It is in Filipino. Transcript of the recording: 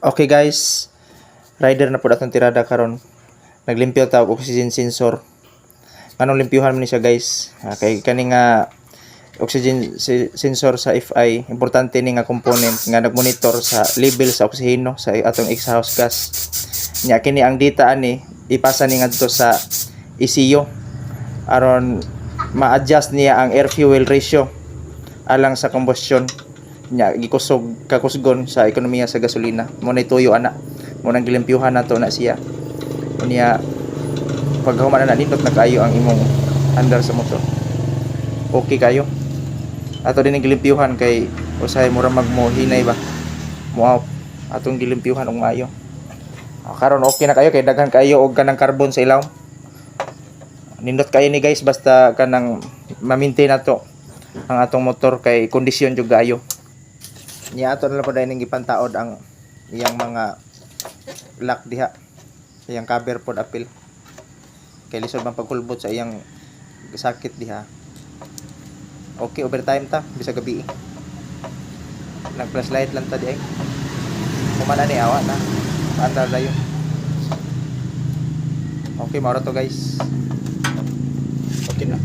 Okay guys, rider na po atong tirada karon. Naglimpyo ta og oxygen sensor. Anong limpyuhan man ni siya guys? Kay kani nga oxygen sensor sa FI, importante ni nga component nga nagmonitor sa level sa oksiheno sa atong exhaust gas. Nya kini ang data ani ipasa ni ngadto sa ECU aron ma-adjust niya ang air fuel ratio alang sa combustion nya gikusog kakusgon sa ekonomiya sa gasolina. Mo nay tuyo ana, mo nang gilimpyuhan nato na siya. Unya pag human na nindot na kayo ang imong andar sa motor, okay kayo. Ato din ang gilimpyuhan kay usay mura magmohinay ba mo atong gilimpyuhan og maayo. Karon okay na kayo kay daghan kayo og kanang carbon sa ilaw. Nindot kayo ni guys basta kanang ma-maintain nato ang atong motor kay kondisyon jud gayo. Niya ato na lang po dahil gipantaod ang iyang mga lock diha, iyang cover pod apil kay lisod man pagkulbot sa iyang sakit diha. Okay, overtime ta bisa gabi nag flashlight lang ta di ay kumana ni awa na andar dayon. Okay, mauro to guys. Okay na